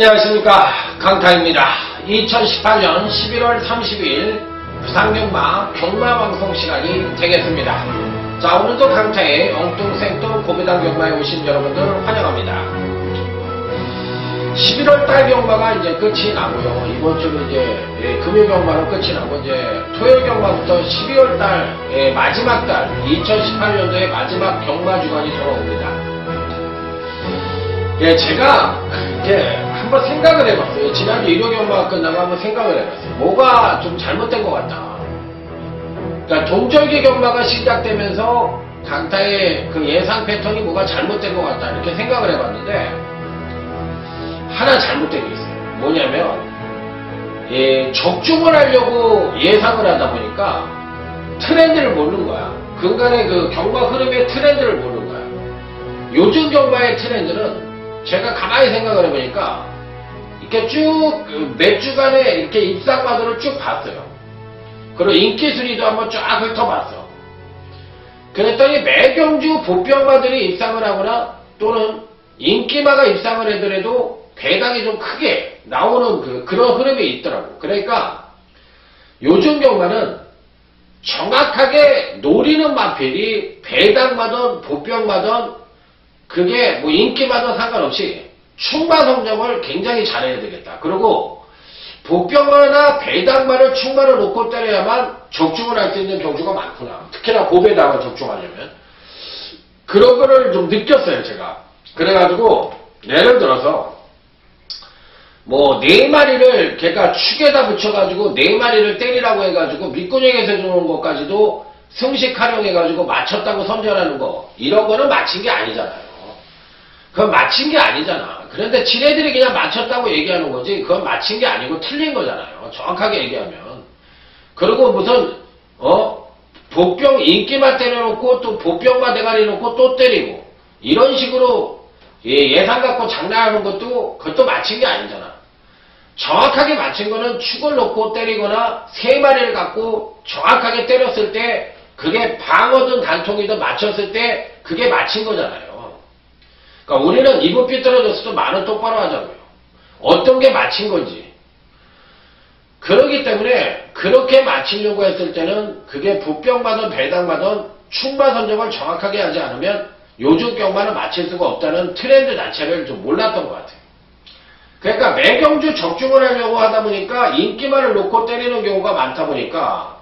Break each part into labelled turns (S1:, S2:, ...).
S1: 안녕하십니까, 강타입니다. 2018년 11월 30일 부산경마 경마방송 시간이 되겠습니다. 자, 오늘도 강타의 엉뚱생뚱 고배당 경마에 오신 여러분들 환영합니다. 11월달 경마가 이제 끝이 나고요. 이번 주는 이제 금요 경마로 끝이 나고 이제 토요일 경마부터 12월달 마지막 달 2018년도의 마지막 경마 주간이 돌아옵니다. 예, 제가 이제 한번 생각을 해봤어요. 지난주 일요 경마가 끝나고 한번 생각을 해봤어요. 뭐가 좀 잘못된 것 같다. 그러니까 동절기 경마가 시작되면서 강타의 그 예상 패턴이 뭐가 잘못된 것 같다 이렇게 생각을 해봤는데 하나 잘못된 게 있어요. 뭐냐면 적중을 하려고 예상을 하다 보니까 트렌드를 모르는 거야. 그간의 그 경마 흐름의 트렌드를 모르는 거야. 요즘 경마의 트렌드는 제가 가만히 생각을 해보니까 이렇게 쭉 몇 주간에 이렇게 입상마들을 쭉 봤어요. 그리고 인기순위도 한번 쫙 훑어봤어. 그랬더니 매경주 보병마들이 입상을 하거나 또는 인기마가 입상을 하더라도 배당이 좀 크게 나오는 그런 흐름이 있더라고. 그러니까 요즘 경마는 정확하게 노리는 마필이 배당마든 보병마든 그게 뭐 인기마다 상관없이 충마 성적을 굉장히 잘해야 되겠다. 그리고 보병마나 배당마를 충마를 놓고 때려야만 적중을 할 수 있는 경주가 많구나. 특히나 고배당을 적중하려면. 그런 거를 좀 느꼈어요, 제가. 그래가지고 예를 들어서 뭐 4마리를 걔가 축에다 붙여가지고 4마리를 때리라고 해가지고 밑구녕에서 주는 것까지도 승식 활용해가지고 맞췄다고 선전하는 거 이런 거는 맞힌 게 아니잖아요. 그건 맞힌 게 아니잖아. 그런데 지네들이 그냥 맞췄다고 얘기하는 거지 그건 맞힌 게 아니고 틀린 거잖아요. 정확하게 얘기하면. 그리고 무슨 복병 인기만 때려놓고 또 복병만 대가리 놓고 또 때리고 이런 식으로 예상 갖고 장난하는 것도 그것도 맞힌 게 아니잖아. 정확하게 맞힌 거는 축을 놓고 때리거나 3마리를 갖고 정확하게 때렸을 때 그게 방어든 단통이든 맞췄을 때 그게 맞힌 거잖아요. 그러니까 우리는 이분 삐뚤어졌어도 말은 똑바로 하자고요. 어떤 게 맞힌 건지. 그렇기 때문에 그렇게 맞히려고 했을 때는 그게 부병마든 배당마든 충마 선정을 정확하게 하지 않으면 요즘 경마는 맞힐 수가 없다는 트렌드 자체를 좀 몰랐던 것 같아요. 그러니까 매경주 적중을 하려고 하다 보니까 인기만을 놓고 때리는 경우가 많다 보니까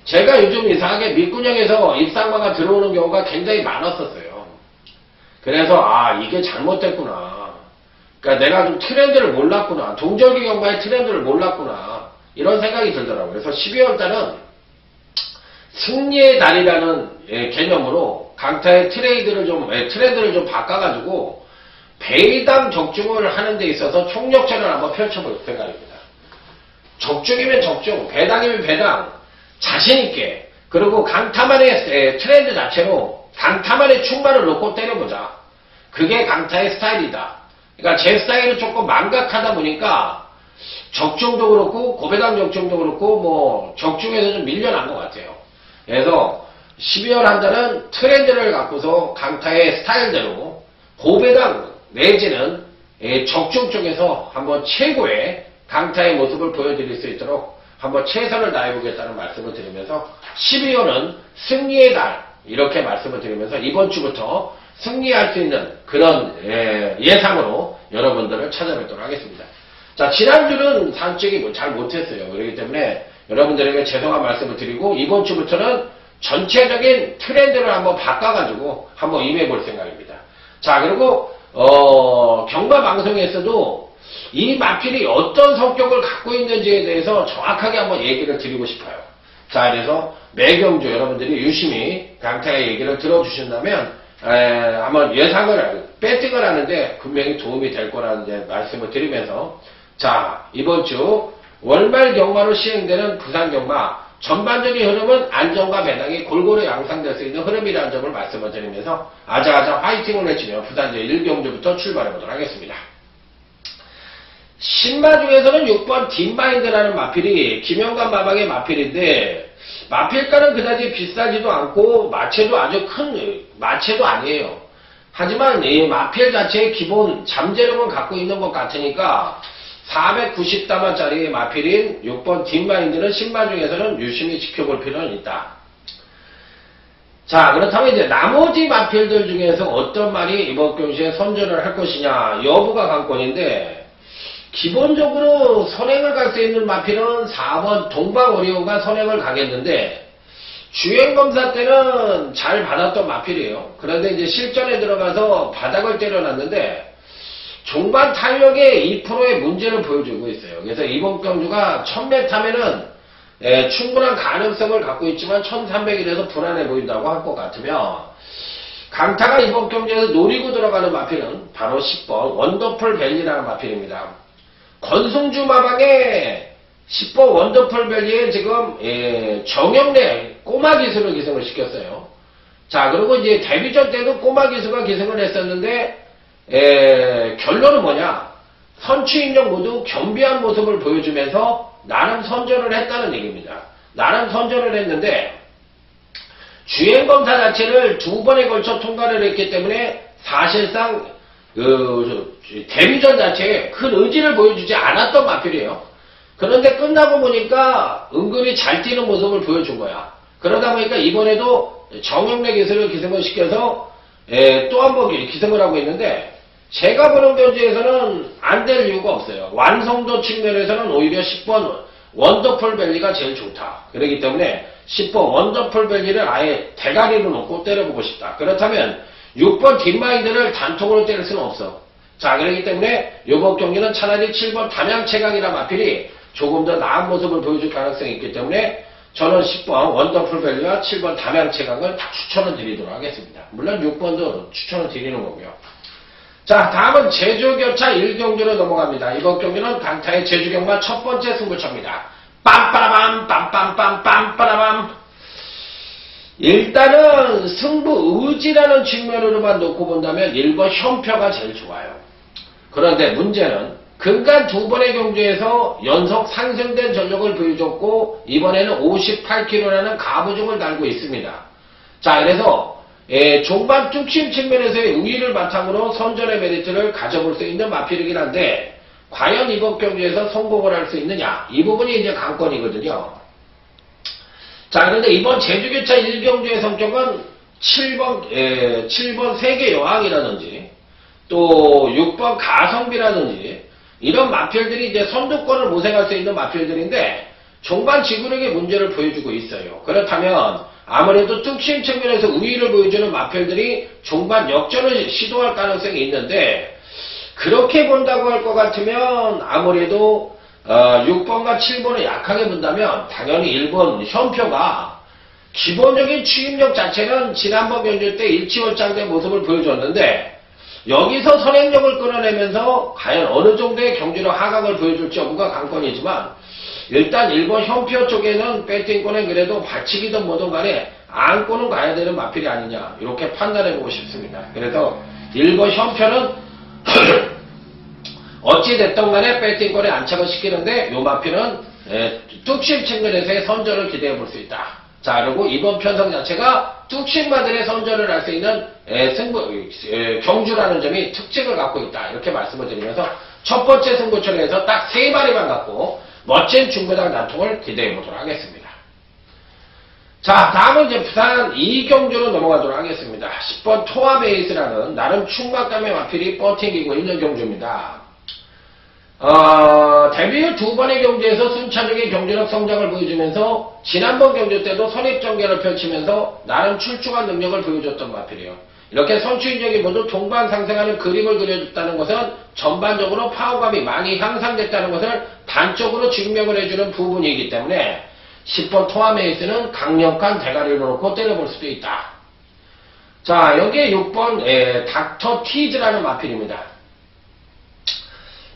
S1: 제가 요즘 이상하게 밑구녕에서 입상마가 들어오는 경우가 굉장히 많았었어요. 그래서 이게 잘못됐구나. 그러니까 내가 좀 트렌드를 몰랐구나. 동절기 경마의 트렌드를 몰랐구나. 이런 생각이 들더라고요. 그래서 12월 달은 승리의 달이라는 개념으로 강타의 트렌드를 좀 바꿔가지고 배당 적중을 하는 데 있어서 총력전을 한번 펼쳐볼 생각입니다. 적중이면 적중, 배당이면 배당, 자신있게, 그리고 강타만의 트렌드 자체로 강타만의 충마를 놓고 때려보자. 그게 강타의 스타일이다. 그러니까 제 스타일은 조금 망각하다 보니까 적중도 그렇고 고배당 적중도 그렇고 뭐 적중에서 좀 밀려난 것 같아요. 그래서 12월 한 달은 트렌드를 갖고서 강타의 스타일대로 고배당 내지는 적중 쪽에서 한번 최고의 강타의 모습을 보여드릴 수 있도록 한번 최선을 다해보겠다는 말씀을 드리면서 12월은 승리의 달 이렇게 말씀을 드리면서 이번 주부터 승리할 수 있는 그런 예상으로 여러분들을 찾아뵙도록 하겠습니다. 자, 지난주는 산책이 잘 못했어요. 그렇기 때문에 여러분들에게 죄송한 말씀을 드리고 이번 주부터는 전체적인 트렌드를 한번 바꿔가지고 한번 임해볼 생각입니다. 자, 그리고 경마 방송에서도 이 마필이 어떤 성격을 갖고 있는지에 대해서 정확하게 한번 얘기를 드리고 싶어요. 자, 그래서 매경주 여러분들이 유심히 강타의 얘기를 들어주신다면 한번 배팅을 하는데 분명히 도움이 될 거라는 말씀을 드리면서 자, 이번 주 월말 경마로 시행되는 부산 경마 전반적인 흐름은 안정과 배당이 골고루 양상될 수 있는 흐름이라는 점을 말씀을 드리면서 아자아자 화이팅을 외치며 부산 제1경주부터 출발해 보도록 하겠습니다. 신마 중에서는 6번 딥마인드라는 마필이 김영관 마방의 마필인데 마필가는 그다지 비싸지도 않고 마체도 아주 큰 마체도 아니에요. 하지만 이 마필 자체의 기본 잠재력은 갖고 있는 것 같으니까 490다마짜리 마필인 6번 딥마인드는 신마 중에서는 유심히 지켜볼 필요는 있다. 자, 그렇다면 이제 나머지 마필들 중에서 어떤 말이 이번 경시에 선전을 할 것이냐 여부가 관건인데, 기본적으로 선행을 갈 수 있는 마필은 4번 동방오리온가 선행을 가겠는데, 주행검사 때는 잘 받았던 마필이에요. 그런데 이제 실전에 들어가서 바닥을 때려놨는데 종반 탄력에 2%의 문제를 보여주고 있어요. 그래서 이번 경주가 1000m면은 충분한 가능성을 갖고 있지만 1300이라서 불안해 보인다고 할 것 같으면, 강타가 이번 경주에서 노리고 들어가는 마필은 바로 10번 원더풀 밸리라는 마필입니다. 권승주 마방에 10번 원더풀 밸리에 지금 정영래 꼬마 기수를 기승을 시켰어요. 자, 그리고 이제 데뷔전 때도 꼬마 기수가 기승을 했었는데 결론은 뭐냐? 선취 인력 모두 겸비한 모습을 보여주면서 나름 선전을 했다는 얘기입니다. 나름 선전을 했는데 주행검사 자체를 2번에 걸쳐 통과를 했기 때문에 사실상 데뷔전 자체에 큰 의지를 보여주지 않았던 마필이에요. 그런데 끝나고 보니까 은근히 잘 뛰는 모습을 보여준 거야. 그러다 보니까 이번에도 정영래 기술을 기승을 시켜서 또 한 번 기승을 하고 있는데, 제가 보는 경주에서는 안 될 이유가 없어요. 완성도 측면에서는 오히려 10번 원더풀 밸리가 제일 좋다. 그렇기 때문에 10번 원더풀 밸리를 아예 대가리로 놓고 때려보고 싶다. 그렇다면 6번 딥마인드를 단톡으로 때릴 수는 없어. 자, 그렇기 때문에 이번 경기는 차라리 7번 담양채강이라 마필이 조금 더 나은 모습을 보여줄 가능성이 있기 때문에 저는 10번 원더풀 밸리와 7번 담양채강을 추천을 드리도록 하겠습니다. 물론 6번도 추천을 드리는 거고요. 자, 다음은 제주교차 1경주로 넘어갑니다. 이번 경기는 강타의 제주경마 첫 번째 승부처입니다. 빰빠라밤 빰빰빰 빰빠라밤. 일단은 승부 의지라는 측면으로만 놓고 본다면 1번 현표가 제일 좋아요. 그런데 문제는 근간 2번의 경주에서 연속 상승된 전력을 보여줬고 이번에는 58kg라는 가부중을 달고 있습니다. 자, 그래서 종반 뚝심 측면에서의 우위를 바탕으로 선전의 메리트를 가져볼 수 있는 마필이긴 한데, 과연 이번 경주에서 성공을 할 수 있느냐, 이 부분이 이제 관건이거든요. 자, 그런데 이번 제주교차 1경주의 성격은 7번 세계 여왕이라든지 또 6번 가성비라든지 이런 마필들이 이제 선두권을 모색할 수 있는 마필들인데 종반 지구력의 문제를 보여주고 있어요. 그렇다면 아무래도 뚝심 측면에서 우위를 보여주는 마필들이 종반 역전을 시도할 가능성이 있는데, 그렇게 본다고 할 것 같으면 아무래도 6번과 7번을 약하게 본다면 당연히 1번 현표가 기본적인 추임력 자체는 지난번 경주 때 일치월장된 모습을 보여줬는데, 여기서 선행력을 끌어내면서 과연 어느 정도의 경주력 하강을 보여줄지 여부가 관건이지만, 일단 1번 현표 쪽에는 배팅권에 그래도 받치기든 뭐든 간에 안고는 가야 되는 마필이 아니냐, 이렇게 판단해보고 싶습니다. 그래서 1번 현표는 어찌됐든 간에 배팅권에 안착을 시키는데 요 마필은 뚝심 측면에서의 선전을 기대해볼 수 있다. 자, 그리고 이번 편성 자체가 뚝심마들의 선전을 할 수 있는 경주라는 점이 특징을 갖고 있다. 이렇게 말씀을 드리면서 첫 번째 승부처에서 딱 3마리만 갖고 멋진 중부당 난통을 기대해보도록 하겠습니다. 자, 다음은 이제 부산 2경주로 넘어가도록 하겠습니다. 10번 토아베이스라는 나름 충막감의 마필이 버팅기고 있는 경주입니다. 데뷔 후 2번의 경주에서 순차적인 경주력 성장을 보여주면서 지난번 경주 때도 선입전개를 펼치면서 나름 출중한 능력을 보여줬던 마필이에요. 이렇게 선취인력이 모두 동반 상승하는 그림을 그려줬다는 것은 전반적으로 파워감이 많이 향상됐다는 것을 단적으로 증명을 해주는 부분이기 때문에 10번 토아메이스는 강력한 대가리를 놓고 때려볼 수도 있다. 자, 여기에 6번 닥터 티즈라는 마필입니다.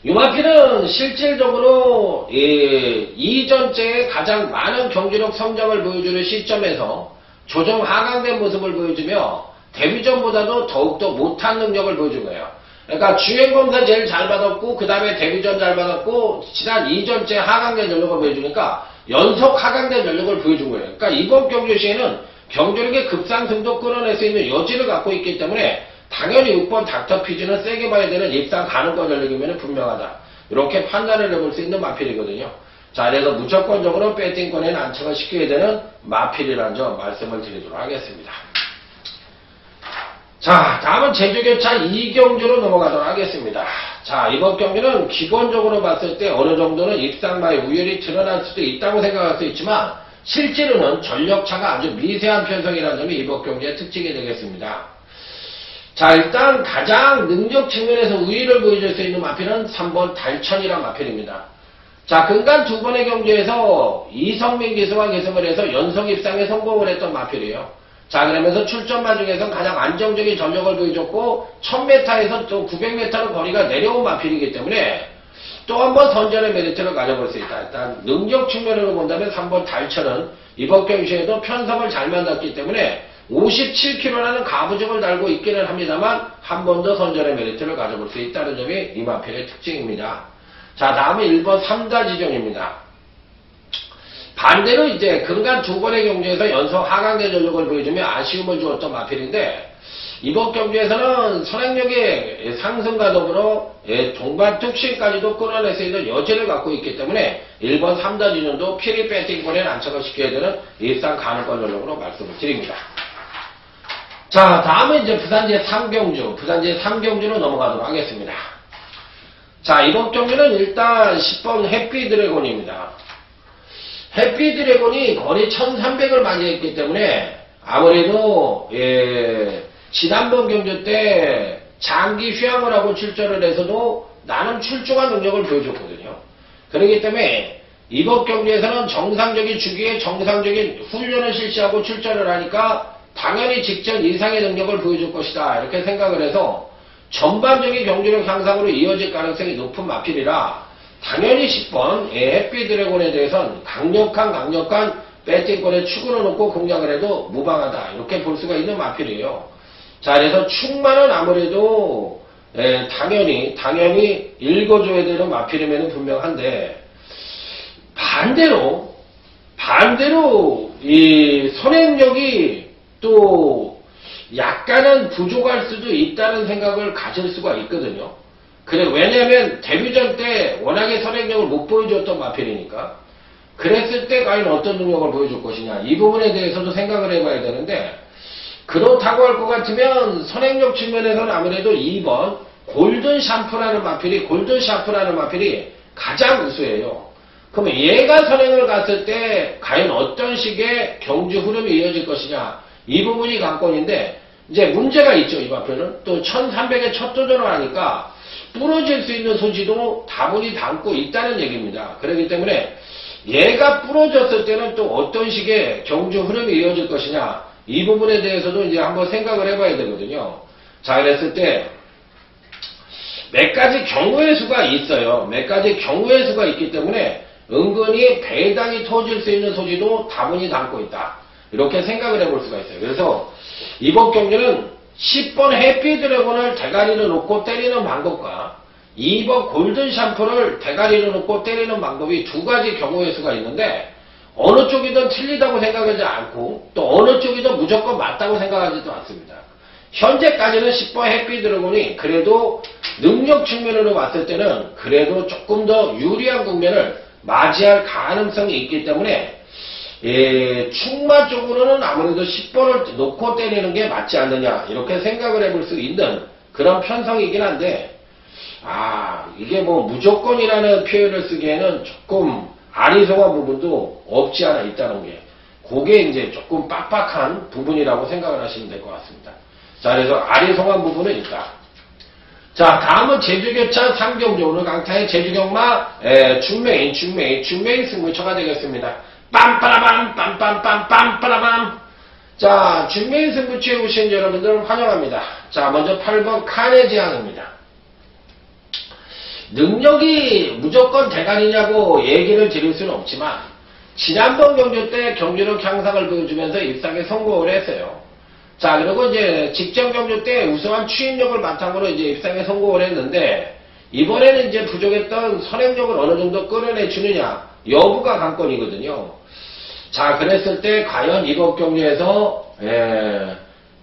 S1: 이 마필은 실질적으로 이전째에 가장 많은 경주력 성장을 보여주는 시점에서 조정 하강된 모습을 보여주며 데뷔전보다도 더욱더 못한 능력을 보여준 거예요. 그러니까 주행검사 제일 잘 받았고 그 다음에 데뷔전 잘 받았고 지난 이전째 하강된 전력을 보여주니까 연속 하강된 전력을 보여준 거예요. 그러니까 이번 경주 시에는 경주력의 급상승도 끌어낼 수 있는 여지를 갖고 있기 때문에 당연히 6번 닥터피지는 세게 봐야 되는 입상 가능성 전력이면 분명하다. 이렇게 판단을 해볼 수 있는 마필이거든요. 자, 그래서 무조건적으로 배팅권에 난처가 시켜야 되는 마필이라는 점 말씀을 드리도록 하겠습니다. 자, 다음은 제주교차 2경주로 넘어가도록 하겠습니다. 자, 이번 경기는 기본적으로 봤을 때 어느 정도는 입상마의 우열이 드러날 수도 있다고 생각할 수 있지만 실제로는 전력차가 아주 미세한 편성이라는 점이 이번 경기의 특징이 되겠습니다. 자, 일단 가장 능력 측면에서 우위를 보여줄 수 있는 마필은 3번 달천이란 마필입니다. 자, 근간 두 번의 경주에서 이성민 기수와 계승을 해서 연속 입상에 성공을 했던 마필이에요. 자, 그러면서 출전마 중에서 가장 안정적인 전력을 보여줬고 1000m에서 또 900m는 거리가 내려온 마필이기 때문에 또 한 번 선전의 메리트를 가져볼 수 있다. 일단 능력 측면으로 본다면 3번 달천은 이번 경주에도 편성을 잘 만났기 때문에 57kg라는 가부적을 달고 있기는 합니다만 한 번 더 선전의 메리트를 가져볼 수 있다는 점이 이 마필의 특징입니다. 자, 다음은 1번 3다 지정입니다. 반대로 이제 근간 두 번의 경주에서 연속 하강대 전력을 보여주며 아쉬움을 주었던 마필인데 이번 경주에서는 선행력의 상승과 더불어 동반 특신까지도 끌어낼 수 있는 여지를 갖고 있기 때문에 1번 3다 지정도 피리 배팅권에 난처를 시켜야 되는 입상 가능성 전력으로 말씀을 드립니다. 자, 다음은 이제 부산제 3경주로 넘어가도록 하겠습니다. 자, 이번 경기는 일단 10번 해피드래곤입니다. 해피드래곤이 거리 1300을 맞이했기 때문에 아무래도 지난번 경주 때 장기 휴양을 하고 출전을 해서도 나름 출중한 능력을 보여줬거든요. 그렇기 때문에 이번 경기에서는 정상적인 주기에 정상적인 훈련을 실시하고 출전을 하니까 당연히 직전 이상의 능력을 보여줄 것이다 이렇게 생각을 해서 전반적인 경기력 향상으로 이어질 가능성이 높은 마필이라 당연히 10번 해피드래곤에 대해서는 강력한 배팅권에 축으로 놓고 공략을 해도 무방하다 이렇게 볼 수가 있는 마필이에요. 자, 그래서 축만은 아무래도 당연히 읽어줘야 되는 마필임에는 분명한데 반대로 이 선행력이 또 약간은 부족할 수도 있다는 생각을 가질 수가 있거든요. 그래, 왜냐면 데뷔전 때 워낙에 선행력을 못 보여줬던 마필이니까 그랬을 때 과연 어떤 능력을 보여줄 것이냐 이 부분에 대해서도 생각을 해봐야 되는데 그렇다고 할 것 같으면 선행력 측면에서는 아무래도 2번 골든 샤프라는 마필이 가장 우수해요. 그러면 얘가 선행을 갔을 때 과연 어떤 식의 경주 흐름이 이어질 것이냐 이 부분이 관건인데 이제 문제가 있죠. 이 마필은 또 1300에 첫 도전을 하니까 부러질 수 있는 소지도 다분히 담고 있다는 얘기입니다. 그렇기 때문에 얘가 부러졌을 때는 또 어떤 식의 경주 흐름이 이어질 것이냐 이 부분에 대해서도 이제 한번 생각을 해봐야 되거든요. 자, 그랬을 때 몇 가지 경우의 수가 있어요. 몇 가지 경우의 수가 있기 때문에 은근히 배당이 터질 수 있는 소지도 다분히 담고 있다. 이렇게 생각을 해볼 수가 있어요. 그래서 이번 경기는 10번 해피드래곤을 대가리를 놓고 때리는 방법과 2번 골든 샴푸를 대가리를 놓고 때리는 방법이 두 가지 경우의 수가 있는데 어느 쪽이든 틀리다고 생각하지 않고 또 어느 쪽이든 무조건 맞다고 생각하지도 않습니다. 현재까지는 10번 해피드래곤이 그래도 능력 측면으로 봤을 때는 그래도 조금 더 유리한 국면을 맞이할 가능성이 있기 때문에 축마 쪽으로는 아무래도 10번을 놓고 때리는 게 맞지 않느냐 이렇게 생각을 해볼 수 있는 그런 편성이긴 한데 이게 뭐 무조건이라는 표현을 쓰기에는 조금 아리송한 부분도 없지 않아 있다는 게 그게 이제 조금 빡빡한 부분이라고 생각을 하시면 될 것 같습니다. 자, 그래서 아리송한 부분은 있다. 자, 다음은 제주교차 3경주 오늘 강타의 제주경마 중메인 승부처가 되겠습니다. 빰빠라밤 빰빰빰빰빠라밤. 자, 중메인 승부처에 오신 여러분들 환영합니다. 자, 먼저 8번 카네지앙입니다. 능력이 무조건 대가리냐고 얘기를 드릴 수는 없지만 지난번 경주 때 경주력 향상을 보여주면서 입상에 성공을 했어요. 자, 그리고 이제 직전 경주 때 우수한 추임력을 바탕으로 이제 입상에 성공을 했는데 이번에는 이제 부족했던 선행력을 어느 정도 끌어내 주느냐 여부가 관건이거든요. 자, 그랬을 때 과연 이번 경주에서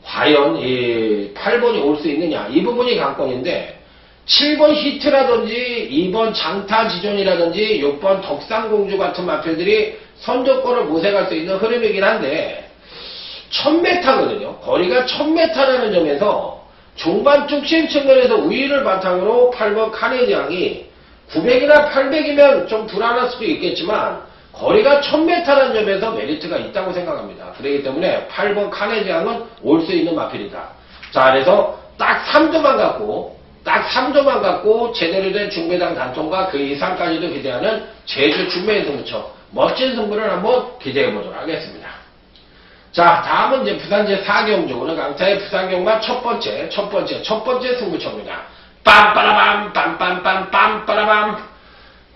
S1: 과연 이 8번이 올 수 있느냐 이 부분이 관건인데 7번 히트라든지 2번 장타지존이라든지 6번 덕산공주 같은 마필들이 선두권을 모색할 수 있는 흐름이긴 한데 1000m거든요. 거리가 1000m라는 점에서 종반 뚝심 측면에서 우위를 바탕으로 8번 카네지앙이 900이나 800이면 좀 불안할 수도 있겠지만 거리가 1000m라는 점에서 메리트가 있다고 생각합니다. 그렇기 때문에 8번 카네지앙은 올 수 있는 마필이다. 자, 그래서 딱 3조만 갖고 제대로 된 중배당 단통과 그 이상까지도 기대하는 제주 중매인 승부처 멋진 승부를 한번 기대해 보도록 하겠습니다. 자, 다음은 이제 부산 제4경주 오늘 강타의 부산 경마 첫 번째 승부처입니다. 빰빠라밤 빰빰빰빰.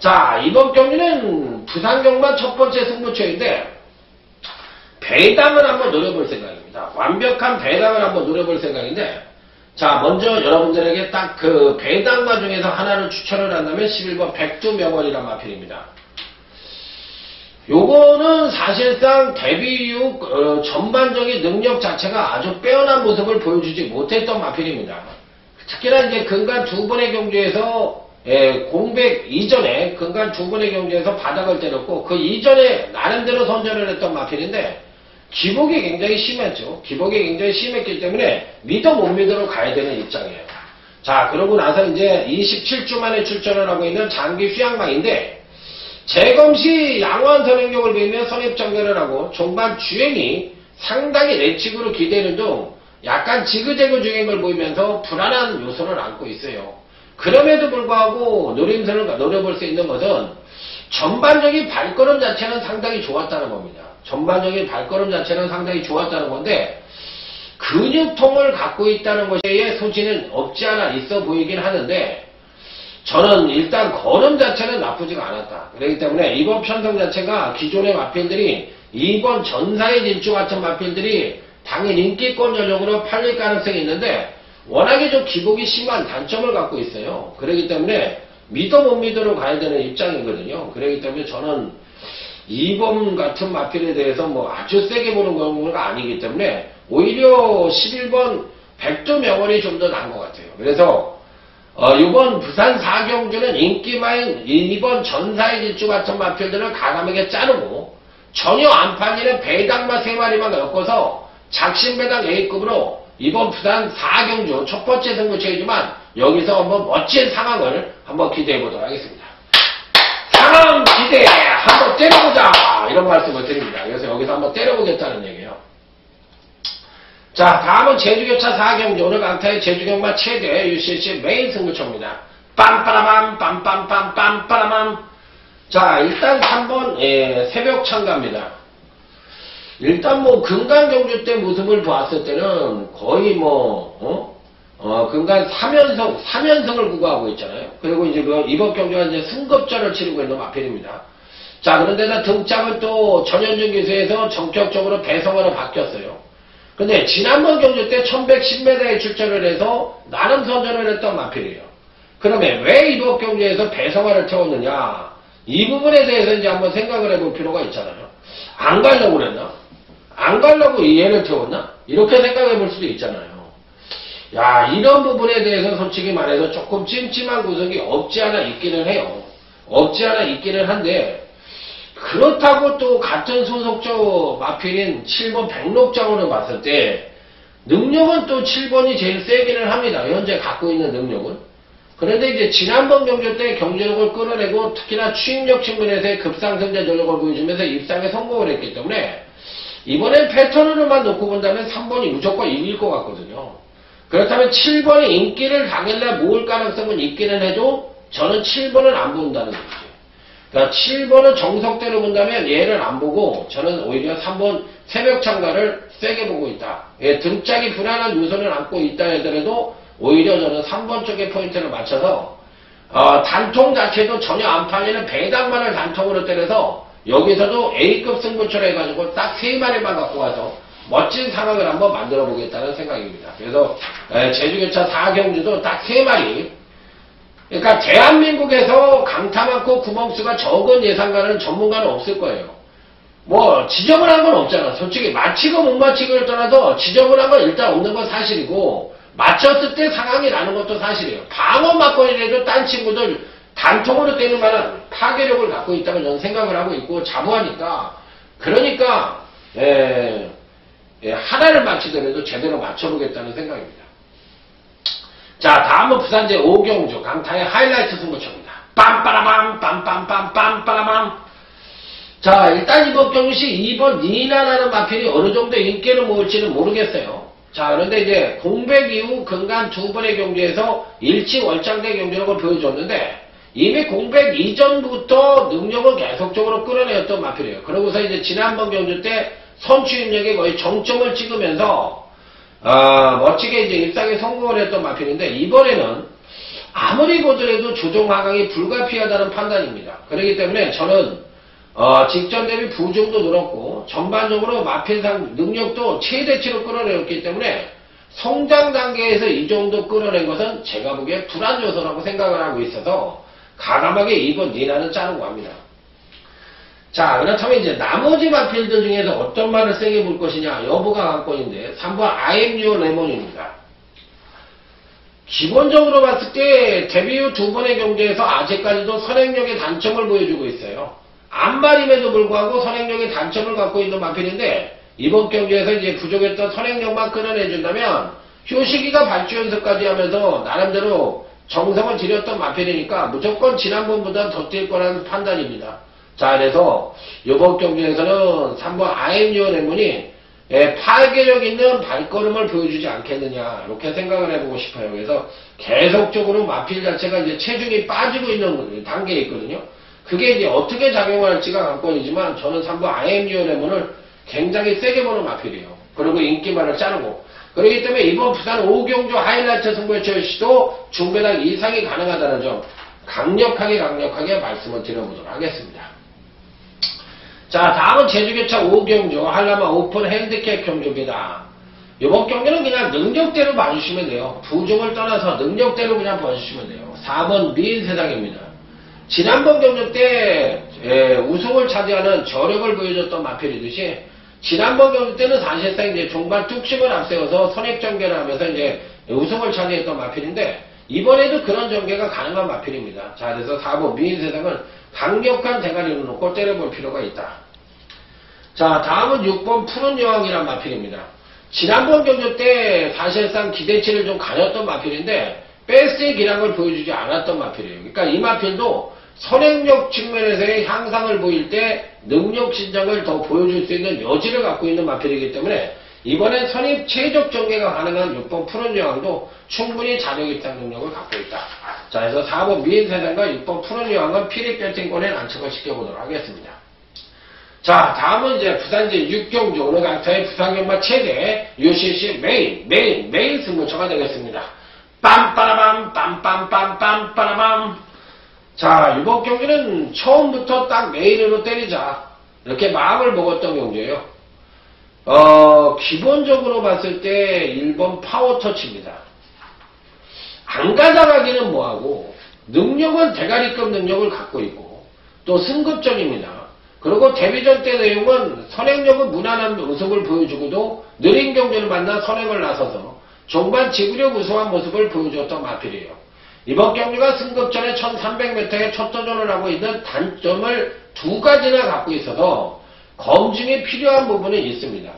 S1: 자, 이번 경기는 부산 경마 첫 번째 승부처인데 배당을 한번 노려볼 생각입니다. 완벽한 배당을 한번 노려볼 생각인데 자, 먼저 여러분들에게 딱 그 배당마 중에서 하나를 추천을 한다면 11번 백두명월이란 마필입니다. 요거는 사실상 데뷔 이후 전반적인 능력 자체가 아주 빼어난 모습을 보여주지 못했던 마필입니다. 특히나 이제 근간 두 번의 경주에서 공백 이전에 근간 두 번의 경주에서 바닥을 때렸고 그 이전에 나름대로 선전을 했던 마필인데 기복이 굉장히 심했죠. 기복이 굉장히 심했기 때문에 믿어 못 믿어로 가야 되는 입장이에요. 자, 그러고 나서 이제 27주 만에 출전을 하고 있는 장기 휴양망인데 재검시 양호한 선행력을 보이며 선입전개를 하고 종반 주행이 상당히 내측으로 기대는 중 약간 지그재그 주행을 보이면서 불안한 요소를 안고 있어요. 그럼에도 불구하고 노림수를 노려볼 수 있는 것은 전반적인 발걸음 자체는 상당히 좋았다는 겁니다. 전반적인 발걸음 자체는 상당히 좋았다는 건데 근육통을 갖고 있다는 것에 소지는 없지 않아 있어 보이긴 하는데 저는 일단 걸음 자체는 나쁘지가 않았다. 그렇기 때문에 이번 편성 자체가 기존의 마필들이 이번 전사의 질주 같은 마필들이 당연 인기권 전적으로 팔릴 가능성이 있는데 워낙에 좀 기복이 심한 단점을 갖고 있어요. 그렇기 때문에 믿어 못 믿어로 가야 되는 입장이거든요. 그렇기 때문에 저는 이번 같은 마필에 대해서 뭐 아주 세게 보는 경우가 아니기 때문에 오히려 11번 백두명월이 좀 더 나은 것 같아요. 그래서 이번 부산 4경주는 인기마인 이번 전사의 질주 같은 마필들을 가감하게 자르고 전혀 안 팔리는 배당마 3마리만 엮어서 작심배당 A급으로 이번 부산 4경주 첫 번째 승부처이지만 여기서 한번 멋진 상황을 한번 기대해 보도록 하겠습니다. 상황 기대 한번 때려보자 이런 말씀을 드립니다. 그래서 여기서 한번 때려보겠다는 얘기예요. 자, 다음은 제주교차 4경주 오늘 강타의 제주경마 최대 UCC 메인 승부처입니다. 빰빠라밤 빰빰빰 빰빠라밤. 자, 일단 3번 새벽 참가입니다. 일단 뭐 금강경주 때 모습을 보았을 때는 거의 금강 3연승을 구가하고 있잖아요. 그리고 이제 이번 경주가 이제 승급전을 치르고 있는 마필입니다. 자, 그런데다 등짝은 또 전현준 기수에서 전격적으로 배성화로 바뀌었어요. 근데 지난번 경주 때 1110m에 출전을 해서 나름 선전을 했던 마필이에요. 그러면 왜 이번 경주에서 배성화를 태웠느냐? 이 부분에 대해서 이제 한번 생각을 해볼 필요가 있잖아요. 안 가려고 그랬나? 안 가려고 얘를 태웠나? 이렇게 생각해 볼 수도 있잖아요. 야, 이런 부분에 대해서 솔직히 말해서 조금 찜찜한 구석이 없지 않아 있기는 해요. 없지 않아 있기는 한데 그렇다고 또 같은 소속조 마필인 7번 백록장으로 봤을 때 능력은 또 7번이 제일 세기는 합니다. 현재 갖고 있는 능력은. 그런데 이제 지난번 경주 때 경제력을 끌어내고 특히나 추임력 측면에서의 급상승자 전력을 보여주면서 입상에 성공을 했기 때문에 이번엔 패턴으로만 놓고 본다면 3번이 무조건 이길 것 같거든요. 그렇다면 7번의 인기를 당일날 모을 가능성은 있기는 해도 저는 7번은 안 본다는 거죠. 그러니까 7번은 정석대로 본다면 얘를 안 보고 저는 오히려 3번 새벽 참가를 세게 보고 있다. 예, 등짝이 불안한 요소를 안고 있다 하더라도 오히려 저는 3번 쪽에 포인트를 맞춰서 단통 자체도 전혀 안 팔리는 배당만을 단통으로 때려서 여기서도 A급 승부처를 해가지고 딱 3마리만 갖고 가서 멋진 상황을 한번 만들어 보겠다는 생각입니다. 그래서 제주교차 4경주도 딱 3마리. 그러니까 대한민국에서 강타 많고 구멍수가 적은 예상가는 전문가는 없을 거예요. 뭐 지저분한 건 없잖아. 솔직히 맞히고 못 맞히고를 떠나서 지저분한 건 일단 없는 건 사실이고 맞췄을 때 상황이 나는 것도 사실이에요. 방어 맞건이라도 딴 친구들 단통으로 때릴 만한 파괴력을 갖고 있다고 저는 생각을 하고 있고 자부하니까 그러니까 하나를 맞히더라도 제대로 맞춰보겠다는 생각입니다. 자, 다음은 부산제 오경주 강타의 하이라이트 승부처입니다. 빰빠라밤 빰빰빰빰 자, 일단 이번 경기 2번 니나라는 마필이 어느 정도 인기를 모을지는 모르겠어요. 자, 그런데 이제 공백 이후 근간 두 번의 경기에서 일치월장된 경기력을 보여줬는데 이미 공백 이전부터 능력을 계속적으로 끌어내었던 마필이에요. 그러고서 이제 지난번 경주 때 선취입력에 거의 정점을 찍으면서 멋지게 이제 입상에 성공을 했던 마필인데 이번에는 아무리 보더라도 조정 하강이 불가피하다는 판단입니다. 그렇기 때문에 저는 직전 대비 부중도 늘었고 전반적으로 마필상 능력도 최대치로 끌어내었기 때문에 성장 단계에서 이 정도 끌어낸 것은 제가 보기에 불안 요소라고 생각을 하고 있어서 가감하게 이번 니나는 자르고 합니다. 자, 그렇다면 이제 나머지 마필들 중에서 어떤 말을 세게 볼 것이냐 여부가 관건인데 3번 IMU 레몬입니다. 기본적으로 봤을 때 데뷔 후 두 번의 경기에서 아직까지도 선행력의 단점을 보여주고 있어요. 안말임에도 불구하고 선행력의 단점을 갖고 있는 마필인데 이번 경기에서 이제 부족했던 선행력만 끌어내준다면 휴식이가 발주 연습까지 하면서 나름대로 정성을 들였던 마필이니까 무조건 지난번보다 더 뛸 거라는 판단입니다. 자, 그래서 이번 경기에서는 3번 IMU 레몬이 파괴력 있는 발걸음을 보여주지 않겠느냐 이렇게 생각을 해보고 싶어요. 그래서 계속적으로 마필 자체가 이제 체중이 빠지고 있는 단계에 있거든요. 그게 이제 어떻게 작용할지가 관건이지만 저는 3번 IMU 레몬을 굉장히 세게 보는 마필이에요. 그리고 인기만을 자르고 그렇기 때문에 이번 부산 오경주 하이라이트 승부의 시도 중배당 이상이 가능하다는 점 강력하게 말씀을 드려보도록 하겠습니다. 자, 다음은 제주교차 오경주 한라마 오픈 핸디캡 경주입니다. 이번 경기는 그냥 능력대로 봐주시면 돼요. 부중을 떠나서 능력대로 그냥 봐주시면 돼요. 4번 미인세상입니다. 지난번 경주 때 우승을 차지하는 저력을 보여줬던 마필이듯이 지난번 경주 때는 사실상 이제 종반 뚝심을 앞세워서 선액전개를 하면서 이제 우승을 차지했던 마필인데 이번에도 그런 전개가 가능한 마필입니다. 자, 그래서 4번 미인세상은 강력한 대가리를 놓고 때려볼 필요가 있다. 자, 다음은 6번 푸른 여왕이란 마필입니다. 지난번 경주 때 사실상 기대치를 좀 가졌던 마필인데 베스트의 기량을 보여주지 않았던 마필이에요. 그러니까 이 마필도 선행력 측면에서의 향상을 보일 때 능력 신장을 더 보여줄 수 있는 여지를 갖고 있는 마필이기 때문에 이번엔 선입 최적 전개가 가능한 6번 푸른 여왕도 충분히 자력 입상 능력을 갖고 있다. 자, 그래서 4번 미인세상과 6번 푸른 여왕은 피리 배팅권에 난척을 시켜보도록 하겠습니다. 자, 다음은 이제 부산제 6경주 오늘 강타의 부산경마 최대 UCC 메인 승부처가 되겠습니다. 빰빠라밤 빰빰빰빰빠라밤. 자, 이번 경기는 처음부터 딱 메인으로 때리자 이렇게 마음을 먹었던 경기예요. 기본적으로 봤을 때 1번 파워터치입니다. 안 가져가기는 뭐하고 능력은 대가리급 능력을 갖고 있고 또 승급전입니다. 그리고 데뷔전 때 내용은 선행력은 무난한 우승을 보여주고도 느린 경기를 만나 선행을 나서서 종반 지구력 우수한 모습을 보여주었던 마필이에요. 이번 경기가 승급전에 1300m에 첫 도전을 하고 있는 단점을 두 가지나 갖고 있어서 검증이 필요한 부분이 있습니다.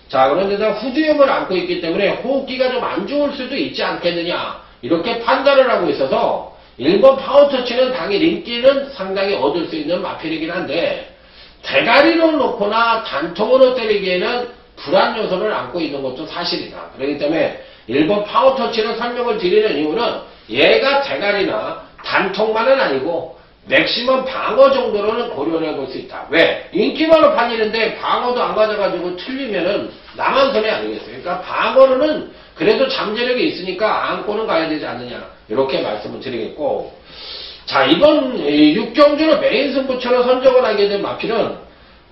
S1: 자, 그런데다 후두염을 안고 있기 때문에 호흡기가 좀 안 좋을 수도 있지 않겠느냐 이렇게 판단을 하고 있어서 1번 파워터치는 당일 인기는 상당히 얻을 수 있는 마필이긴 한데 대가리로 놓거나 단통으로 때리기에는 불안 요소를 안고 있는 것도 사실이다. 그렇기 때문에 1번 파워터치를 설명을 드리는 이유는 얘가 대가리나 단통만은 아니고 맥시멈 방어 정도로는 고려를 해볼 수 있다. 왜? 인기만으로 팔리는데 방어도 안 가져가지고 틀리면은 나만 손해 아니겠어요? 그러니까 방어로는 그래도 잠재력이 있으니까 안고는 가야 되지 않느냐 이렇게 말씀을 드리겠고, 자, 이번 6경주로 메인 승부처로 선정을 하게 된 마필은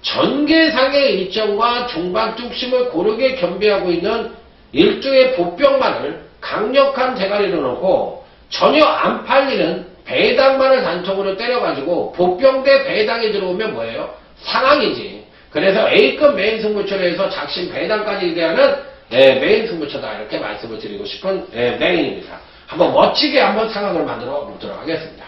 S1: 전개상의 일정과 종반 뚝심을 고르게 겸비하고 있는 일두의 보병만을 강력한 대가리로 놓고 전혀 안 팔리는 배당만을 단통으로 때려가지고 보병 대 배당이 들어오면 뭐예요? 상황이지. 그래서 A급 메인 승부처로 해서 작심 배당까지 기대하는 메인 승부처다. 이렇게 말씀을 드리고 싶은 메인입니다. 한번 멋지게 한번 상황을 만들어 보도록 하겠습니다.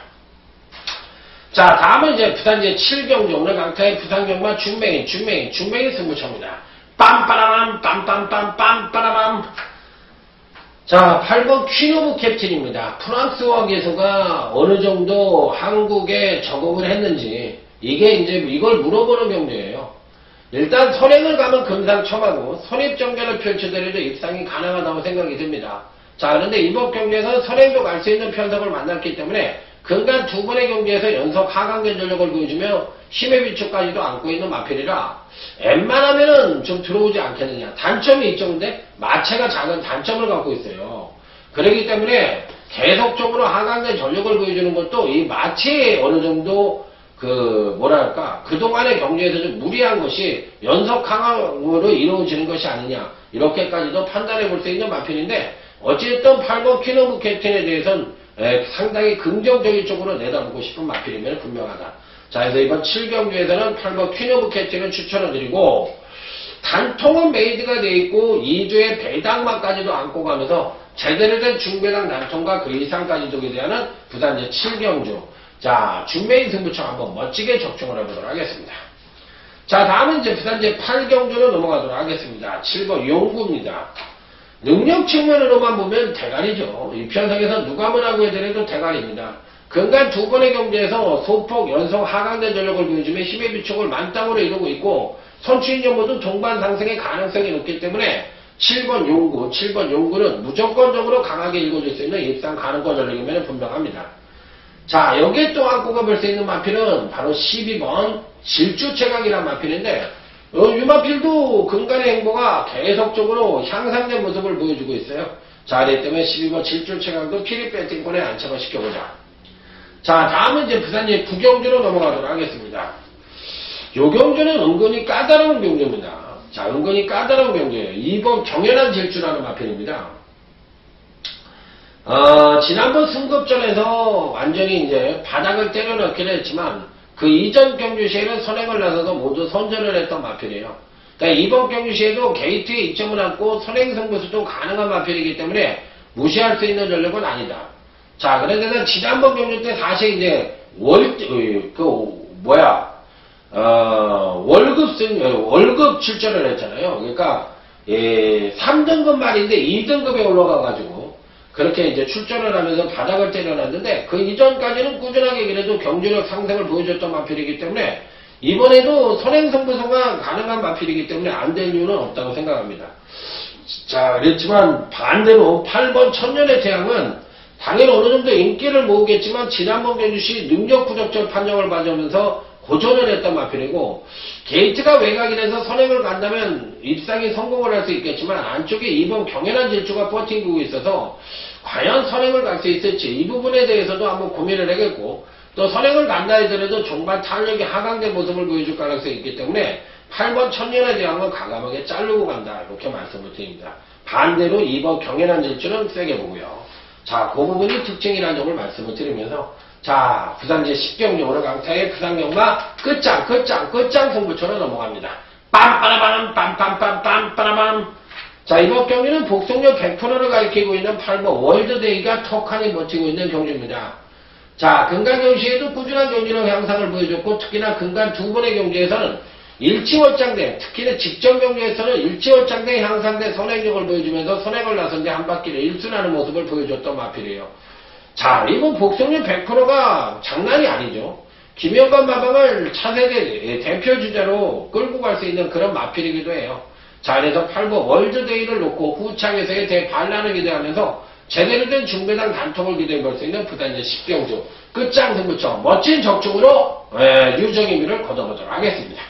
S1: 자, 다음은 이제 부산제 7경주, 오늘 강타의 부산경마 중메인 승부처입니다. 빰빠라밤, 빰빰빰, 빰빠라밤. 자, 8번 퀸오브 캡틴입니다. 프랑스어 기수가 어느 정도 한국에 적응을 했는지, 이걸 물어보는 경주예요. 일단 선행을 가면 금상첨화고, 선입정견을 펼치더라도 입상이 가능하다고 생각이 듭니다. 자, 그런데 이번 경기에서 선행도 갈 수 있는 편성을 만났기 때문에, 근간 두 번의 경기에서 연속 하강된 전력을 보여주며 힘의 비축까지도 안고 있는 마필이라 웬만하면은 좀 들어오지 않겠느냐. 단점이 있죠. 근데 마체가 작은 단점을 갖고 있어요. 그렇기 때문에 계속적으로 하강된 전력을 보여주는 것도 이 마체에 어느 정도 그동안의 경기에서 좀 무리한 것이 연속 하강으로 이루어지는 것이 아니냐. 이렇게까지도 판단해 볼 수 있는 마필인데 어찌됐든 8번 퀸오브 캡틴에 대해서는 상당히 긍정적인 쪽으로 내다보고 싶은 마필이면 분명하다. 자, 그래서 이번 7경주에서는 8번 퀸 오브 캡틴을 추천을 드리고, 단통은 메이드가 되어 있고, 2주의 배당마까지도 안고 가면서, 제대로 된 중배당 단통과 그 이상까지도 기대하는 부산제 7경주. 자, 중메인 승부처 한번 멋지게 적중을 해보도록 하겠습니다. 자, 다음은 이제 부산제 8경주로 넘어가도록 하겠습니다. 7번 용구입니다. 능력 측면으로만 보면 대가리죠. 이 편성에서 누가 뭐라고 해더라도 대가리입니다. 근간 두 번의 경기에서 소폭 연속 하강된 전력을 보여주며 힘의 비축을 만땅으로 이루고 있고 선취인 연보도 동반 상승의 가능성이 높기 때문에 7번 용구는 무조건적으로 강하게 읽어줄 수 있는 입상 가능권 전력이면 분명합니다. 자, 여기에 또 안고 가볼 수 있는 마필은 바로 12번 질주체각이라는 마필인데 유마필도 근간의 행보가 계속적으로 향상된 모습을 보여주고 있어요. 자, 그렇기 때문에 12번 질주체각도 피리 배팅권에 안착을 시켜보자. 자, 다음은 이제 부산제 9경주로 넘어가도록 하겠습니다. 요 경주는 은근히 까다로운 경주입니다. 자, 은근히 까다로운 경주예요. 2번 경연한 질주라는 마필입니다. 지난번 승급전에서 완전히 이제 바닥을 때려넣기는 했지만 그 이전 경주 시에는 선행을 나서서 모두 선전을 했던 마필이에요. 그러니까 이번 경주 시에도 게이트에 입점을 안고 선행 승부수도 가능한 마필이기 때문에 무시할 수 있는 전력은 아니다. 자, 그래서 지난번 경주 때 사실 이제 월급 출전을 했잖아요. 그러니까 3등급 말인데 2등급에 올라가가지고 그렇게 이제 출전을 하면서 바닥을 때려놨는데 그 이전까지는 꾸준하게 그래도 경주력 상승을 보여줬던 마필이기 때문에 이번에도 선행승부수가 가능한 마필이기 때문에 안 될 이유는 없다고 생각합니다. 자, 그렇지만 반대로 8번 천년의 태양은 당연히 어느 정도 인기를 모으겠지만 지난번 경주시 능력 부적절 판정을 받으면서 고전을 했던 마필이고 게이트가 외곽이 돼서 선행을 간다면 입상이 성공을 할 수 있겠지만 안쪽에 2번 경연한 질주가 버티고 있어서 과연 선행을 갈 수 있을지 이 부분에 대해서도 한번 고민을 하겠고 또 선행을 간다 하더라도 종반 탄력이 하강된 모습을 보여줄 가능성이 있기 때문에 8번 천년에 대한 과감하게 자르고 간다 이렇게 말씀을 드립니다. 반대로 2번 경연한 질주는 세게 보고요. 자, 그 부분이 특징이라는 점을 말씀을 드리면서 자, 부산제 10경주 오늘 강타의 부산경마 끝장 승부처로 넘어갑니다. 빰빠라밤 빰빰빰빰. 자, 이번 경기는 복속력 100%를 가리키고 있는 8번 월드데이가 턱하니 버티고 있는 경주입니다. 자, 근간 경시에도 꾸준한 경기력 향상을 보여줬고 특히나 근간 두 번의 경기에서는 일치월장된 특히나 직전 경기에서는 일치월장된 향상된 선행력을 보여주면서 선행을 나선 뒤 한 바퀴를 일순하는 모습을 보여줬던 마필이에요. 자, 이번 복속력 100%가 장난이 아니죠. 김영관 마방을 차세대 대표 주자로 끌고 갈 수 있는 그런 마필이기도 해요. 자, 그래서 8번 월드데이를 놓고 후창에서의 대반란을 기대하면서 제대로 된 중배당 단통을 기대해 볼 수 있는 부산제 10경주 끝장 승부처 멋진 적중으로 유정의미를 거둬보도록 하겠습니다.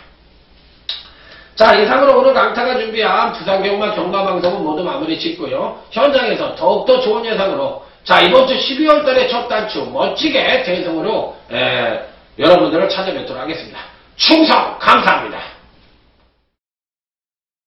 S1: 자, 이상으로 오늘 강타가 준비한 부산경마 경마방송은 모두 마무리 짓고요. 현장에서 더욱더 좋은 예상으로 자, 이번 주 12월 달의 첫 단추 멋지게 대성으로 여러분들을 찾아뵙도록 하겠습니다. 충성 감사합니다.